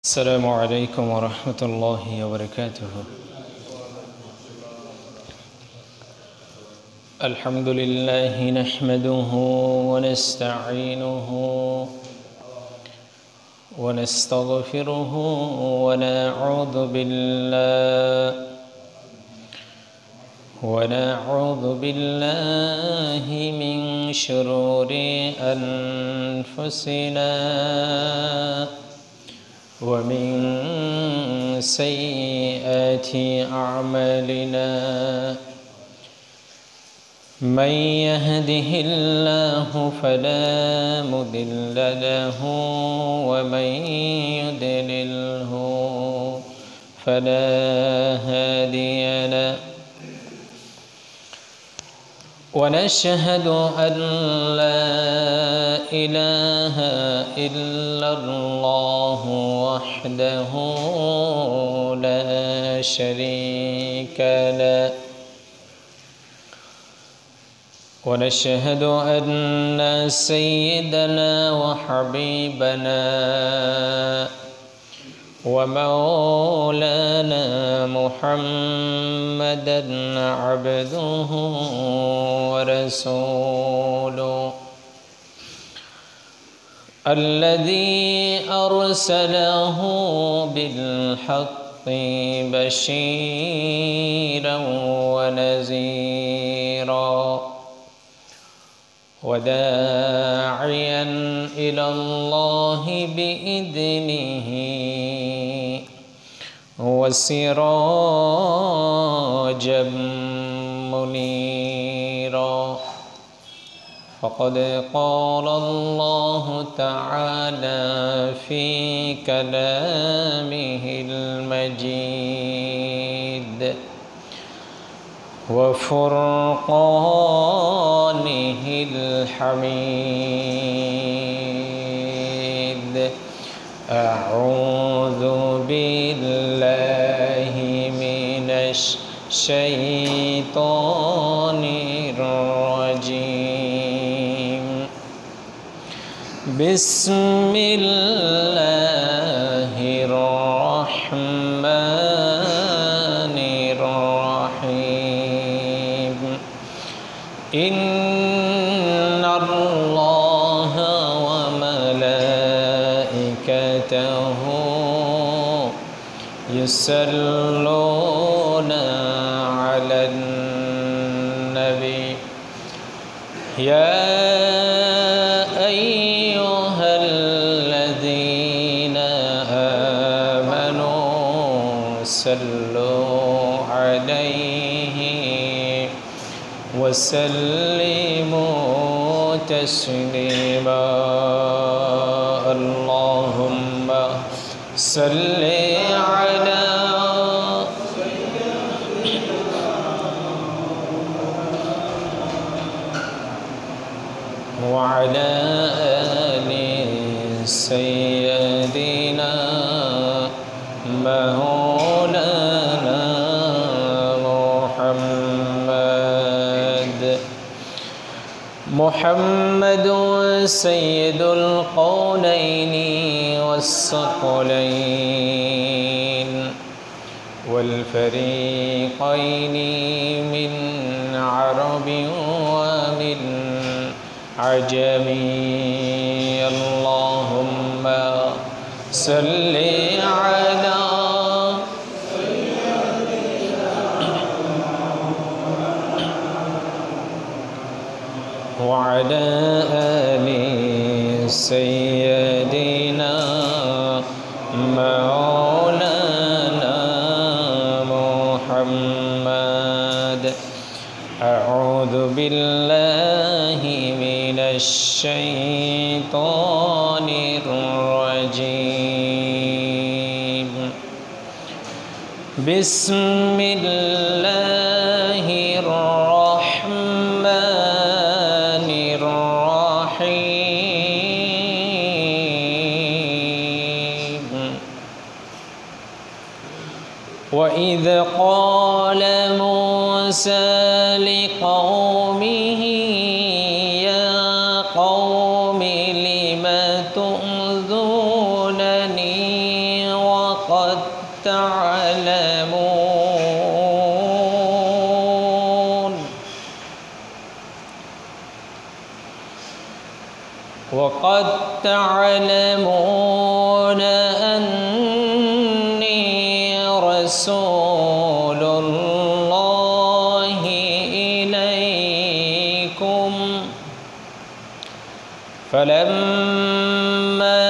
السلام عليكم ورحمة الله وبركاته. الحمد لله نحمده ونستعينه ونستغفره ونعوذ بالله من شرور أنفسنا ومن سيئات أعمالنا. من يهده الله فلا مضل له ومن يضلله فلا هادي له. ونشهد أن لا إله إلا الله وحده لا شريك له. ونشهد أن سيدنا وحبيبنا ومولانا محمدا عبده ورسوله الذي أرسله بالحق بشيرا ونذيرا وداعيا إلى الله بإذنه وسراجا منيرا. فقد قال الله تعالى في كلامه المجيد وفرقانه الحميد. أعوذ بالله من الشيطان الرجيم. بسم الله الرحمن الرحيم. إن الله وملائكته يصلون على النبي يا أيها الذين آمنوا صلوا عليه وسلموا تسليما. اللهم صل على وعلى آل سيدنا مولانا محمد سيد القولين والثقلين والفريقين من عرب ومن عجم. اللهم صل على وعلى آل سيدنا مولانا محمد. أعوذ بالله من الشيطان الرجيم. بسم الله الرحمن الرحيم. وإذ قال موسى لقومه يا قوم لم تؤذونني وقد تعلمون وقد تعلمون أني رسول الله إليكم فلما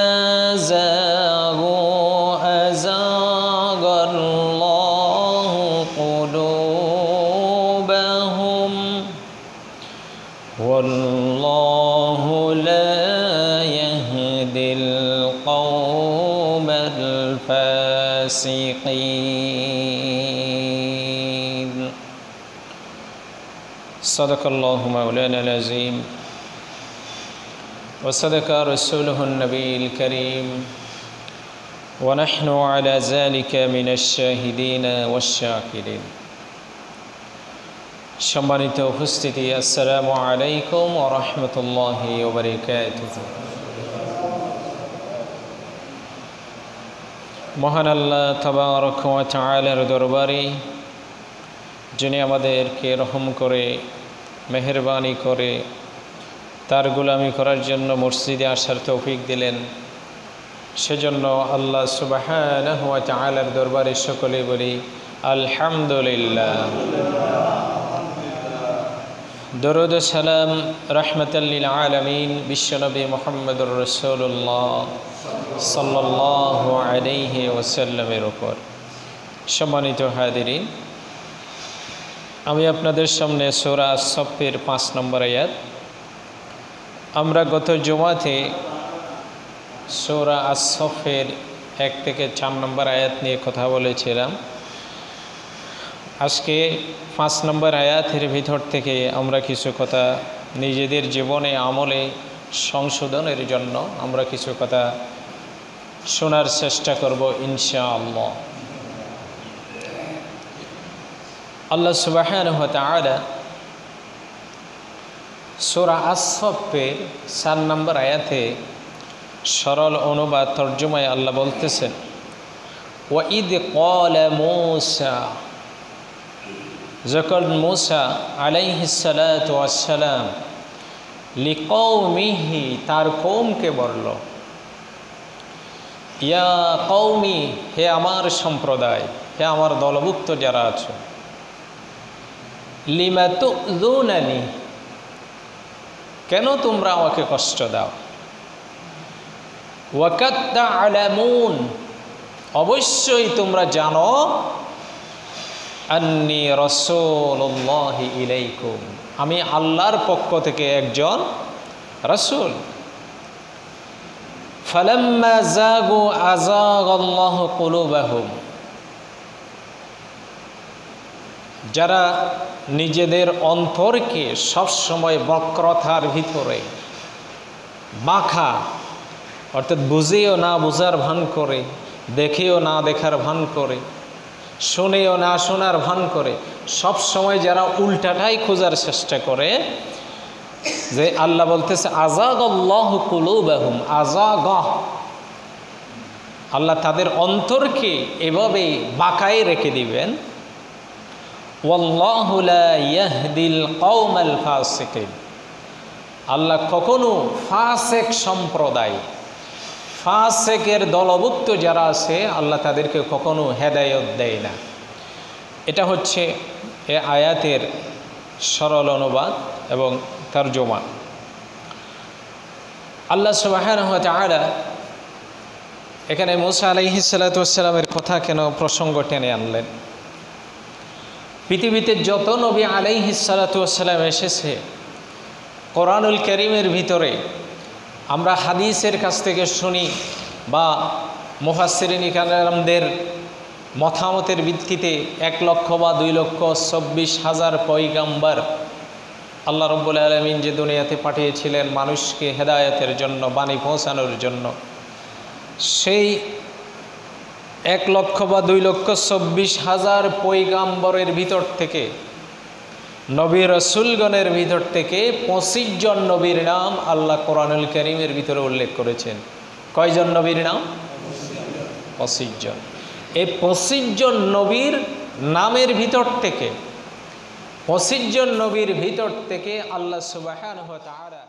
زاغوا أزاغ الله قلوبهم والله لا يهدي القوم الفاسقين صدق الله مولانا العظيم وصدق رسوله النبي الكريم ونحن على ذلك من الشاهدين والشاكرين সম্মানিত উপস্থিতি আসসালামু আলাইকুম ওয়া রাহমাতুল্লাহি ওয়া বারাকাতুহু মহান আল্লাহ তাবারক ওয়া তাআলার দরবারে যিনি আমাদেরকে রহম করে মেহেরবানি করে তার গোলামি করার জন্য মসজিদে আসার তৌফিক দিলেন সেজন্য আল্লাহ সুবহানাহু ওয়া তাআলার দরবারে সকলে বলি আলহামদুলিল্লাহ দরুদ ও সালাম রাহমাতাল লিল আলামিন বিশ্বনবী মুহাম্মদুর রাসূলুল্লাহ সাল্লাল্লাহু আলাইহি ওয়াসাল্লামের উপর। সম্মানিত হাজিরিন, আমি আপনাদের সামনে সূরা আস-সাফের 5 নম্বর আয়াত, আমরা গত জুমাতে সূরা আস-সাফের 1 থেকে 4 নম্বর আয়াত নিয়ে কথা বলেছিলাম। আজকে 5 নম্বর আয়াতের ভিতর থেকে আমরা কিছু কথা নিজেদের জীবনে আমলে সংশোধনের জন্য আমরা কিছু কথা শোনার চেষ্টা করব ইনশাআল্লাহ। আল্লাহ সুবহানাহু ওয়া তাআলা সূরা আস-সাফের 4 নম্বর আয়াতে সরল অনুবাদ তরজমায় আল্লাহ বলতেছেন, ওয়া ইদ ক্বালা মূসা, যখন মূসা আলাইহিস সালাতু ওয়াস সালাম লিকওমিহি, তার কওমকে বলল, ইয়া কওমি, হে আমার সম্প্রদায়, হে আমার দলভুক্ত যারা আছো, লিমা তুযুনানি, কেন তোমরা আমাকে কষ্ট দাও, ওয়াকাদ তা'লামুন, অবশ্যই তোমরা জানো, আন্নী রাসূলুল্লাহি ইলাইকুম, আমি আল্লাহর পক্ষ থেকে একজন রাসূল। ফালাম্মা যাগু আযাগাল্লাহু কুলুবাহুম, যারা নিজেদের অন্তরকে সবসময় বক্রতার ভিতরে বাঁকা, অর্থাৎ বুঝেও না বুঝার ভান করে, দেখেও না দেখার ভান করে, শুনেও না শোনার ভান করে, সব সময় যারা উল্টাটাই খোঁজার চেষ্টা করে, যে আল্লাহ বলতেছে আযাগাল্লাহু কুলুবাহুম, আযাগাহ, আল্লাহ তাদের অন্তরকে এভাবে বাঁকায় রেখে দিবেন। ওয়াল্লাহু লা ইয়াহদিল কওমাল ফাসিকিন, আল্লাহ কখনো ফাসিক সম্প্রদায়, ফাসিকের দলভুক্ত যারা আছে আল্লাহ তাদেরকে কখনো হেদায়েত দেয় না। এটা হচ্ছে এ আয়াতের সরল অনুবাদ এবং তরজমা। আল্লাহ সুবহানাহু ওয়া তাআলা এখানে মূসা আলাইহিস সালাতু ওয়াস সালামের কথা কেন প্রসঙ্গ টেনে আনলেন? পৃথিবীতে যত নবী আলাইহিস সালাতু ওয়াস সালাম এসেছে, কোরআনুল কারীমের ভিতরে আমরা হাদিসের কাছ থেকে শুনি বা মুফাসসিরিন ইকরামদের মতামতের ভিত্তিতে 1 লক্ষ বা 2 লক্ষ 24,000 পয়গাম্বর আল্লাহ রাব্বুল আলামিন যে দুনিয়াতে পাঠিয়েছিলেন মানুষকে হেদায়েতের জন্য, বাণী পৌঁছানোর জন্য, সেই 1 লক্ষ বা 2 লক্ষ 24,000 পয়গাম্বরের ভিতর থেকে, নবী রাসূলগণের ভিতর থেকে 25 জন নবীর নাম আল্লাহ কোরআনুল কারীমের ভিতরে উল্লেখ করেছেন। কয়জন নবীর নাম? 25 জন। এই 25 জন নবীর নামের ভিতর থেকে 25 জন নবীর ভিতর থেকে আল্লাহ সুবহানাহু ওয়া তাআলা